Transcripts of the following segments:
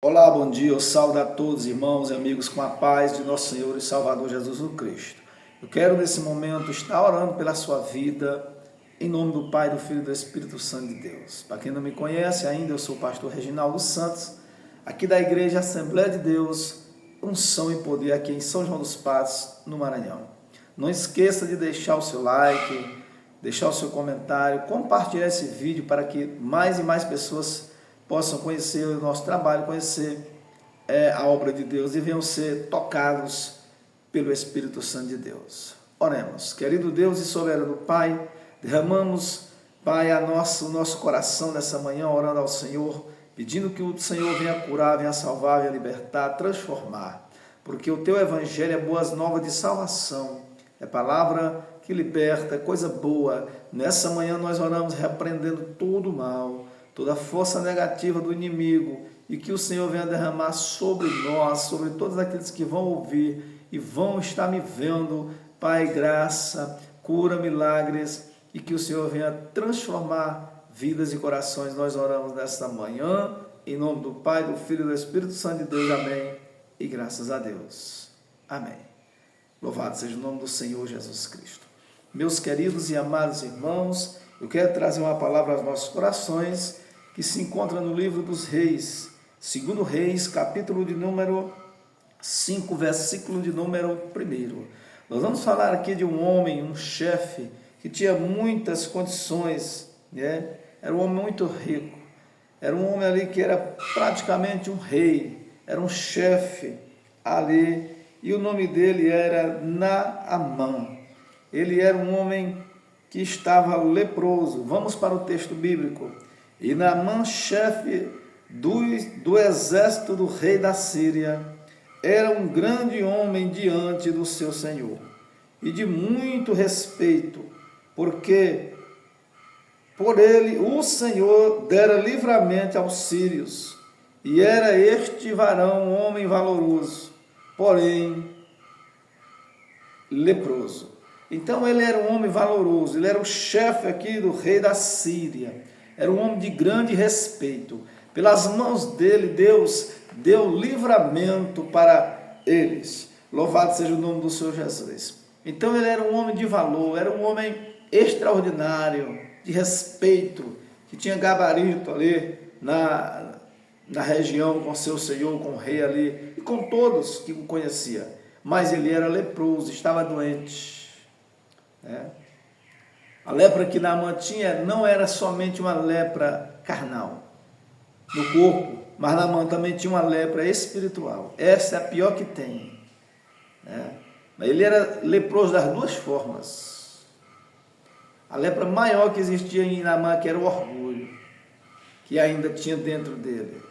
Olá, bom dia, eu saúdo a todos, irmãos e amigos, com a paz de nosso Senhor e Salvador Jesus Cristo. Eu quero nesse momento estar orando pela sua vida, em nome do Pai, do Filho e do Espírito Santo de Deus. Para quem não me conhece ainda, eu sou o pastor Reginaldo Santos, aqui da Igreja Assembleia de Deus, Unção e Poder, aqui em São João dos Passos, no Maranhão. Não esqueça de deixar o seu like, deixar o seu comentário, compartilhar esse vídeo para que mais e mais pessoas possam conhecer o nosso trabalho, conhecer a obra de Deus e venham ser tocados pelo Espírito Santo de Deus. Oremos. Querido Deus e soberano Pai, derramamos, Pai, o nosso coração nessa manhã, orando ao Senhor, pedindo que o Senhor venha curar, venha salvar, venha libertar, transformar, porque o Teu Evangelho é boas novas de salvação, é palavra que liberta, é coisa boa. Nessa manhã nós oramos repreendendo todo o mal, toda a força negativa do inimigo, e que o Senhor venha derramar sobre nós, sobre todos aqueles que vão ouvir e vão estar me vendo, Pai, graça, cura, milagres, e que o Senhor venha transformar vidas e corações. Nós oramos nesta manhã, em nome do Pai, do Filho e do Espírito Santo de Deus, amém, e graças a Deus, amém. Louvado seja o nome do Senhor Jesus Cristo. Meus queridos e amados irmãos, eu quero trazer uma palavra aos nossos corações, que se encontra no livro dos Reis, 2 Reis, capítulo de número 5, versículo de número 1. Nós vamos falar aqui de um homem, um chefe, que tinha muitas condições, né? Era um homem muito rico, era um homem ali que era praticamente um rei, era um chefe ali, e o nome dele era Naamã. Ele era um homem que estava leproso. Vamos para o texto bíblico. E Naamã, chefe do exército do rei da Síria, era um grande homem diante do seu senhor, e de muito respeito, porque por ele o Senhor dera livramento aos sírios, e era este varão um homem valoroso, porém leproso. Então ele era um homem valoroso, ele era o chefe aqui do rei da Síria, era um homem de grande respeito. Pelas mãos dele, Deus deu livramento para eles. Louvado seja o nome do Senhor Jesus. Então ele era um homem de valor, era um homem extraordinário, de respeito, que tinha gabarito ali na região com seu senhor, com o rei ali, e com todos que o conheciam. Mas ele era leproso, estava doente. A lepra que Naamã tinha não era somente uma lepra carnal, no corpo, mas Naamã também tinha uma lepra espiritual. Essa é a pior que tem. Ele era leproso das duas formas. A lepra maior que existia em Naamã, que era o orgulho, que ainda tinha dentro dele.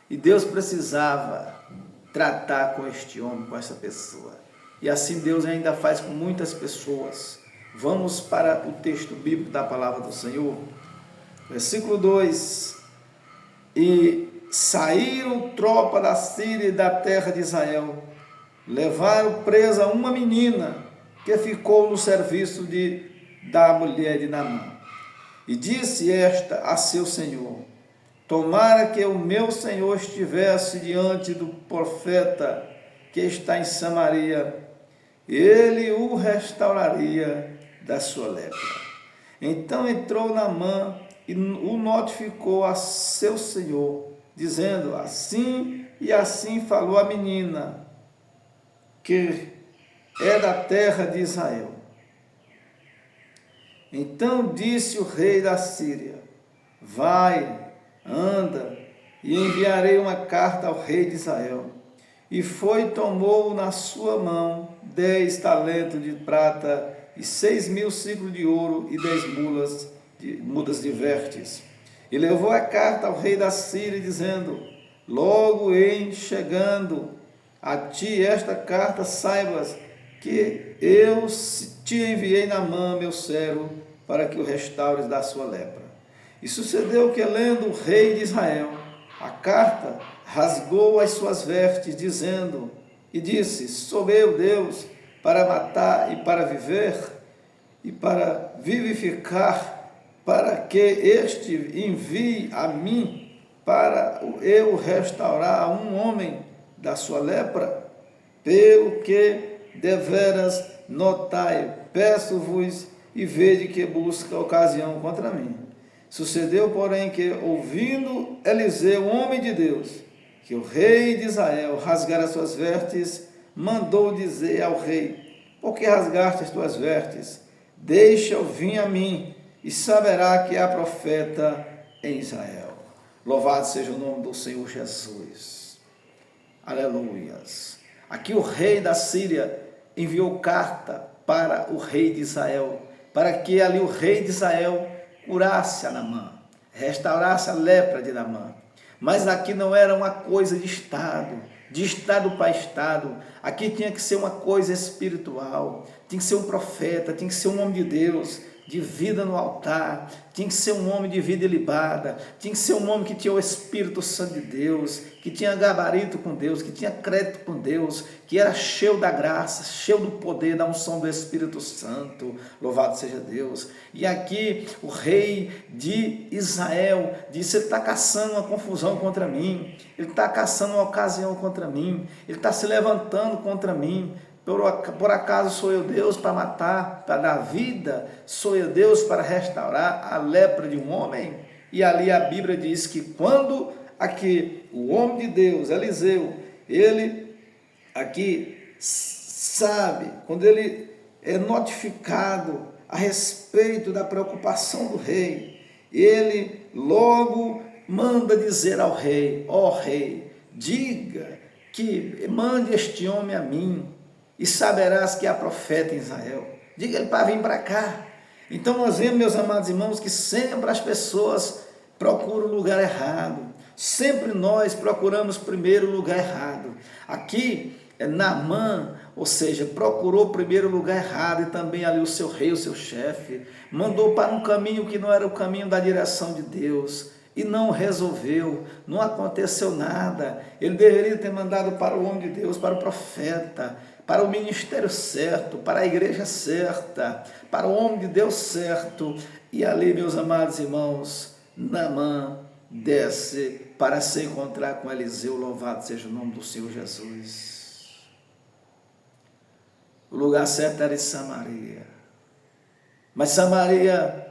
E Deus precisava tratar com este homem, com essa pessoa. E assim Deus ainda faz com muitas pessoas. Vamos para o texto bíblico da palavra do Senhor. Versículo 2. E saíram tropa da Síria e da terra de Israel, levaram presa uma menina que ficou no serviço da mulher de Naamã. E disse esta a seu senhor: tomara que o meu senhor estivesse diante do profeta que está em Samaria, ele o restauraria da sua lepra. Então entrou Naamã e o notificou a seu senhor, dizendo: assim e assim falou a menina, que é da terra de Israel. Então disse o rei da Síria: vai, anda, e enviarei uma carta ao rei de Israel. E foi e tomou na sua mão 10 talentos de prata e 6.000 ciclos de ouro e 10 mudas de vertes. E levou a carta ao rei da Síria, dizendo: logo em chegando a ti esta carta, saibas que eu te enviei Naamã, meu servo, para que o restaures da sua lepra. E sucedeu que, lendo o rei de Israel a carta, rasgou as suas vestes, dizendo, e disse: sou eu Deus para matar e para viver, e para vivificar, para que este envie a mim para eu restaurar a um homem da sua lepra? Pelo que deveras notai, peço-vos e vede que busca ocasião contra mim. Sucedeu, porém, que, ouvindo Eliseu, homem de Deus, que o rei de Israel rasgara as suas vestes, mandou dizer ao rei: por que rasgaste as tuas vestes? Deixa-o vir a mim, e saberá que há profeta em Israel. Louvado seja o nome do Senhor Jesus. Aleluias. Aqui o rei da Síria enviou carta para o rei de Israel, para que ali o rei de Israel curasse a Naamã, restaurasse a lepra de Naamã. Mas aqui não era uma coisa de estado para estado. Aqui tinha que ser uma coisa espiritual, tinha que ser um profeta, tinha que ser um homem de Deus, de vida no altar, tinha que ser um homem de vida ilibada, tinha que ser um homem que tinha o Espírito Santo de Deus, que tinha gabarito com Deus, que tinha crédito com Deus, que era cheio da graça, cheio do poder, da unção do Espírito Santo. Louvado seja Deus. E aqui o rei de Israel disse: ele está caçando uma confusão contra mim, ele está caçando uma ocasião contra mim, ele está se levantando contra mim. Por acaso sou eu Deus para matar, para dar vida? Sou eu Deus para restaurar a lepra de um homem? E ali a Bíblia diz que quando aqui o homem de Deus, Eliseu, ele aqui sabe, quando ele é notificado a respeito da preocupação do rei, ele logo manda dizer ao rei: ó rei, diga que mande este homem a mim, e saberás que há profeta em Israel. Diga ele para vir para cá. Então nós vemos, meus amados irmãos, que sempre as pessoas procuram o lugar errado. Sempre nós procuramos primeiro o lugar errado. Aqui, Naamã, ou seja, procurou primeiro o lugar errado, e também ali o seu rei, o seu chefe, mandou para um caminho que não era o caminho da direção de Deus. E não resolveu, não aconteceu nada. Ele deveria ter mandado para o homem de Deus, para o profeta, para o ministério certo, para a igreja certa, para o homem de Deus certo. E ali, meus amados irmãos, Naamã desce para se encontrar com Eliseu. Louvado seja o nome do Senhor Jesus. O lugar certo era em Samaria, mas Samaria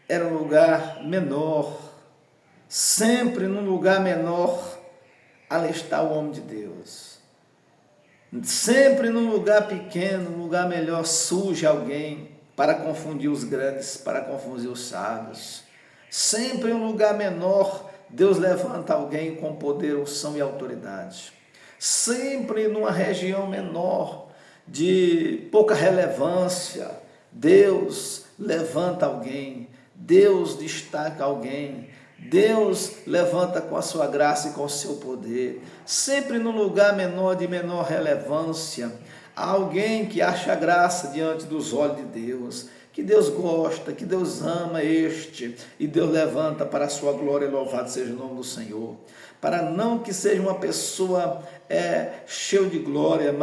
era um lugar menor. Sempre num lugar menor, ali está o homem de Deus. Sempre num lugar pequeno, num lugar melhor, surge alguém para confundir os grandes, para confundir os sábios. Sempre em um lugar menor, Deus levanta alguém com poder, unção e autoridade. Sempre numa região menor, de pouca relevância, Deus levanta alguém, Deus destaca alguém, Deus levanta com a sua graça e com o seu poder. Sempre num lugar menor, de menor relevância, há alguém que acha graça diante dos olhos de Deus, que Deus gosta, que Deus ama este, e Deus levanta para a sua glória. Louvado seja o nome do Senhor. Para não que seja uma pessoa cheia de glória,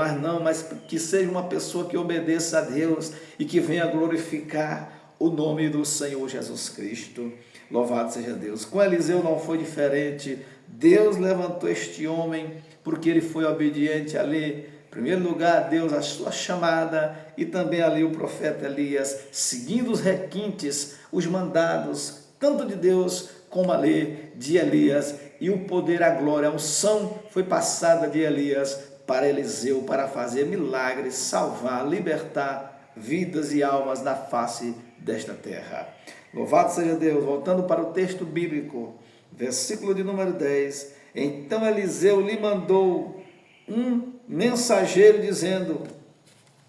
mas que seja uma pessoa que obedeça a Deus e que venha glorificar o nome do Senhor Jesus Cristo. Louvado seja Deus. Com Eliseu não foi diferente. Deus levantou este homem porque ele foi obediente ali. Em primeiro lugar, Deus, a sua chamada, e também ali o profeta Elias, seguindo os requintes, os mandados, tanto de Deus como ali de Elias. E o poder, a glória, a unção foi passada de Elias para Eliseu, para fazer milagres, salvar, libertar vidas e almas da face desta terra. Louvado seja Deus. Voltando para o texto bíblico, versículo de número 10. Então Eliseu lhe mandou um mensageiro dizendo: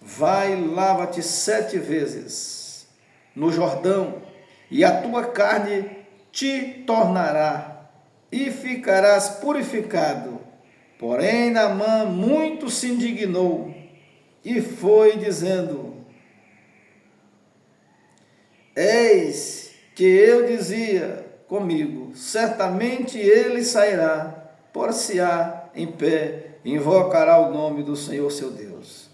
vai, lava-te 7 vezes no Jordão, e a tua carne te tornará, e ficarás purificado. Porém Naamã muito se indignou, e foi dizendo: eis que eu dizia comigo, certamente ele sairá, por-se-á em pé, invocará o nome do Senhor seu Deus,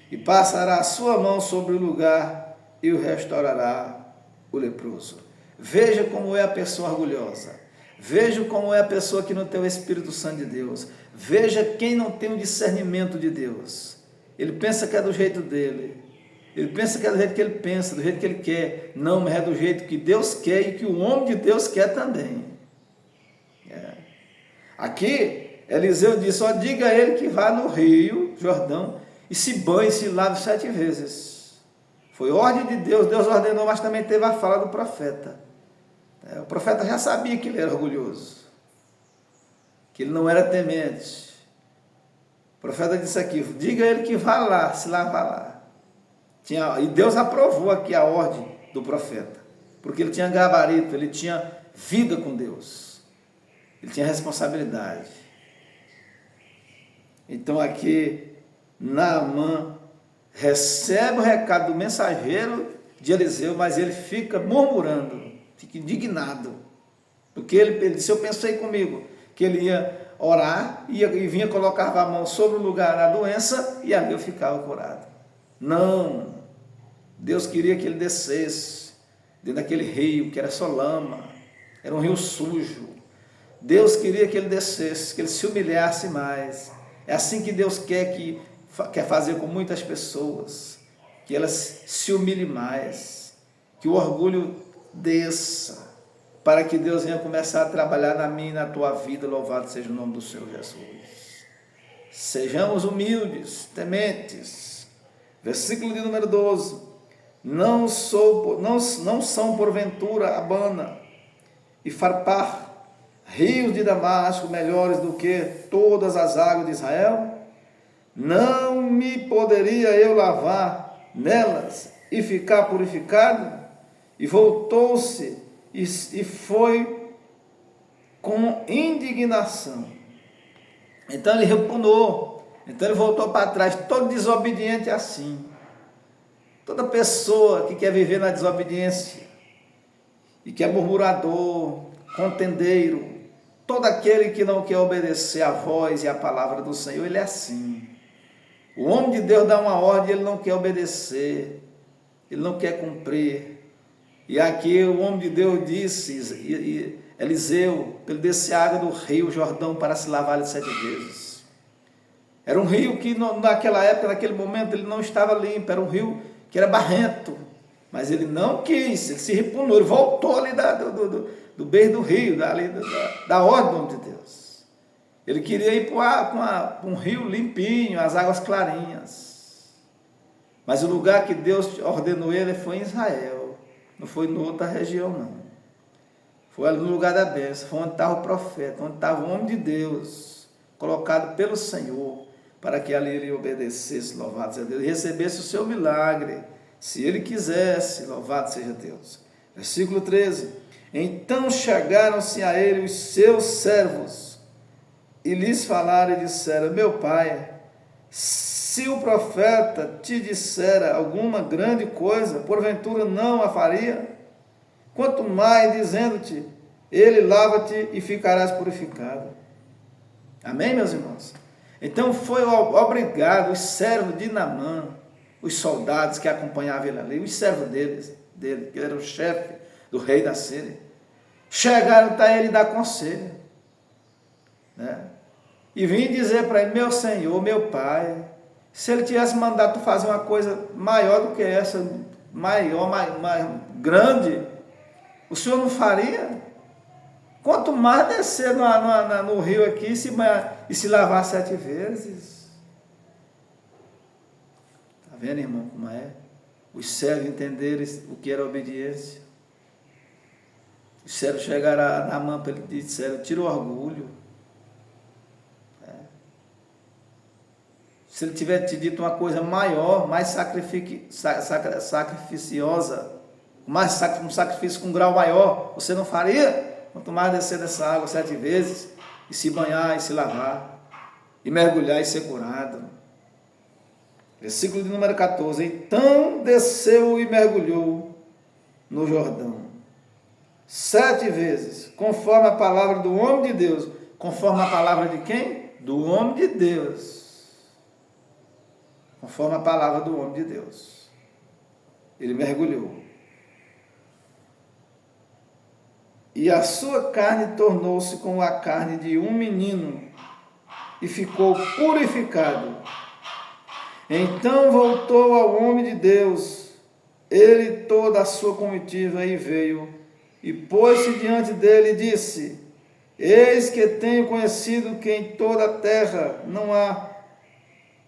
e passará a sua mão sobre o lugar, e o restaurará o leproso. Veja como é a pessoa orgulhosa. Veja como é a pessoa que não tem o Espírito Santo de Deus. Veja quem não tem o discernimento de Deus. Ele pensa que é do jeito dele. Ele pensa que é do jeito que ele pensa, do jeito que ele quer. Não, mas é do jeito que Deus quer e que o homem de Deus quer também. Aqui, Eliseu disse, ó, diga a ele que vá no rio Jordão e se banhe, se lave 7 vezes. Foi ordem de Deus, Deus ordenou, mas também teve a fala do profeta. O profeta já sabia que ele era orgulhoso, que ele não era temente. O profeta disse aqui, diga a ele que vá lá, se lavar lá. E Deus aprovou aqui a ordem do profeta, porque ele tinha gabarito, ele tinha vida com Deus, ele tinha responsabilidade. Então aqui, Naamã recebe o recado do mensageiro de Eliseu, mas ele fica murmurando, fica indignado, porque ele disse, eu pensei comigo, que ele ia orar, e vinha, colocava a mão sobre o lugar da doença, e ali eu ficava curado. Não, Deus queria que ele descesse, dentro daquele rio, que era só lama, era um rio sujo. Deus queria que ele descesse, que ele se humilhasse mais. É assim que Deus quer fazer com muitas pessoas, que elas se humilhem mais, que o orgulho desça, para que Deus venha começar a trabalhar na minha e na tua vida. Louvado seja o nome do Senhor Jesus. Sejamos humildes, tementes. Versículo de número 12. Não são porventura Abana e Farpar, rios de Damasco, melhores do que todas as águas de Israel? Não me poderia eu lavar nelas e ficar purificado? E voltou-se e foi com indignação. Então ele repugnou, então ele voltou para trás, todo desobediente assim. Toda pessoa que quer viver na desobediência e que é murmurador, contendeiro, todo aquele que não quer obedecer à voz e à palavra do Senhor, ele é assim. O homem de Deus dá uma ordem, ele não quer obedecer, ele não quer cumprir. E aqui o homem de Deus disse, Eliseu, ele desce a água do rio Jordão para se lavar 7 vezes. Era um rio que naquela época, naquele momento, ele não estava limpo, era um rio que era barrento, mas ele não quis, ele se repugnou, ele voltou ali do beijo do rio, da ordem do homem de Deus. Ele queria ir para um rio limpinho, as águas clarinhas, mas o lugar que Deus ordenou ele foi em Israel. Não foi em outra região, não. Foi ali no lugar da bênção, foi onde estava o profeta, onde estava o homem de Deus, colocado pelo Senhor, para que ali ele obedecesse, louvado seja Deus, e recebesse o seu milagre, se ele quisesse, louvado seja Deus. Versículo 13. Então chegaram-se a ele os seus servos, e lhes falaram e disseram, meu pai, se o profeta te dissera alguma grande coisa, porventura não a faria? Quanto mais dizendo-te, ele lava-te e ficarás purificado. Amém, meus irmãos? Então foi obrigado os servos de Naamã, os soldados que acompanhavam ele ali, os servos dele, que era o chefe do rei da Síria, chegaram até ele dar conselho, né? E vim dizer para ele, meu senhor, meu pai, se ele tivesse mandado tu fazer uma coisa maior do que essa, maior, mais grande, o senhor não faria? Quanto mais descer no rio aqui e se lavar 7 vezes. Está vendo, irmão, como é? Os servos entenderam o que era obediência. Os servos chegaram a Naamã para ele e disseram, tira o orgulho. Se ele tiver te dito uma coisa maior, mais sacrificiosa, um sacrifício com um grau maior, você não faria? Quanto mais descer dessa água 7 vezes, e se banhar, e se lavar, e mergulhar e ser curado. Versículo de número 14. Então desceu e mergulhou no Jordão 7 vezes, conforme a palavra do homem de Deus. Conforme a palavra de quem? Do homem de Deus. Conforme a palavra do homem de Deus. Ele mergulhou. e a sua carne tornou-se como a carne de um menino, e ficou purificado. Então voltou ao homem de Deus, ele e toda a sua comitiva, e veio, e pôs-se diante dele e disse: Eis que tenho conhecido que em toda a terra não há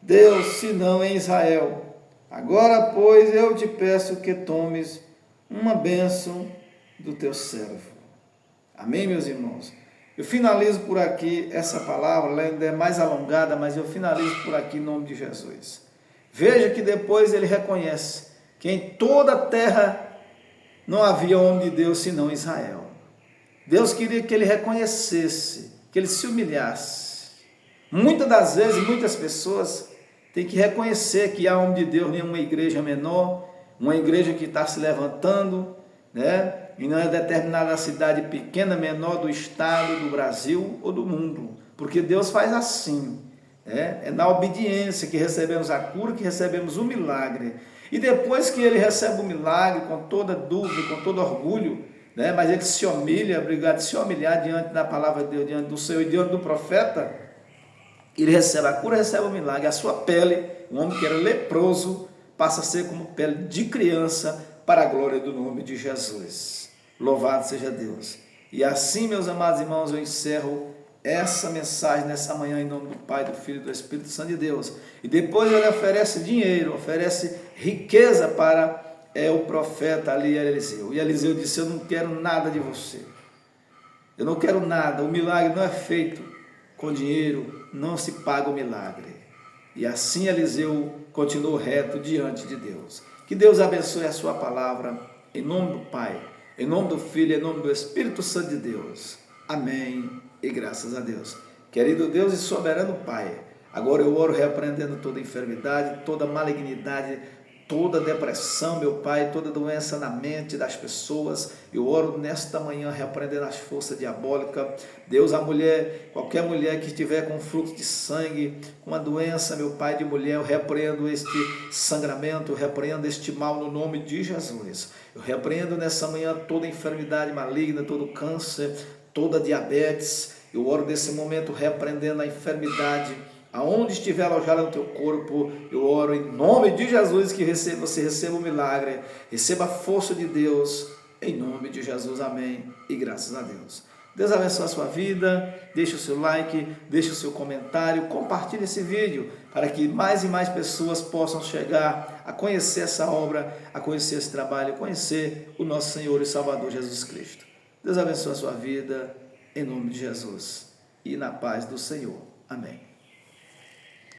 Deus senão em Israel. Agora, pois, eu te peço que tomes uma bênção do teu servo. Amém, meus irmãos? Eu finalizo por aqui essa palavra, ela ainda é mais alongada, mas eu finalizo por aqui em nome de Jesus. Veja que depois ele reconhece que em toda a terra não havia homem de Deus senão Israel. Deus queria que ele reconhecesse, que ele se humilhasse. Muitas das vezes, muitas pessoas têm que reconhecer que há homem de Deus em uma igreja menor, uma igreja que está se levantando, né? E não é determinada cidade pequena, menor do estado, do Brasil ou do mundo, porque Deus faz assim, né? É na obediência que recebemos a cura, que recebemos o milagre, e depois que ele recebe o milagre, com toda dúvida, com todo orgulho, né? Mas ele se humilha, obrigado a se humilhar diante da palavra de Deus, diante do Senhor e diante do profeta, ele recebe a cura, recebe o milagre, a sua pele, um homem que era leproso, passa a ser como pele de criança, para a glória do nome de Jesus. Louvado seja Deus. E assim, meus amados irmãos, eu encerro essa mensagem nessa manhã em nome do Pai, do Filho e do Espírito Santo de Deus. E depois ele oferece dinheiro, oferece riqueza para o profeta ali, Eliseu. E Eliseu disse: eu não quero nada de você. Eu não quero nada. O milagre não é feito com dinheiro, não se paga o milagre. E assim Eliseu continuou reto diante de Deus. Que Deus abençoe a sua palavra, em nome do Pai, em nome do Filho, em nome do Espírito Santo de Deus. Amém e graças a Deus. Querido Deus e soberano Pai, agora eu oro repreendendo toda enfermidade, toda malignidade, toda depressão, meu Pai, toda doença na mente das pessoas. Eu oro nesta manhã repreendendo as forças diabólicas. Deus, a mulher, qualquer mulher que estiver com fluxo de sangue, com uma doença, meu Pai, de mulher, eu repreendo este sangramento, eu repreendo este mal no nome de Jesus. Eu repreendo nessa manhã toda enfermidade maligna, todo câncer, toda diabetes. Eu oro nesse momento repreendendo a enfermidade, aonde estiver alojada no teu corpo. Eu oro em nome de Jesus que você receba o milagre, receba a força de Deus, em nome de Jesus, amém, e graças a Deus. Deus abençoe a sua vida, deixe o seu like, deixe o seu comentário, compartilhe esse vídeo, para que mais e mais pessoas possam chegar a conhecer essa obra, a conhecer esse trabalho, conhecer o nosso Senhor e Salvador Jesus Cristo. Deus abençoe a sua vida, em nome de Jesus, e na paz do Senhor, amém.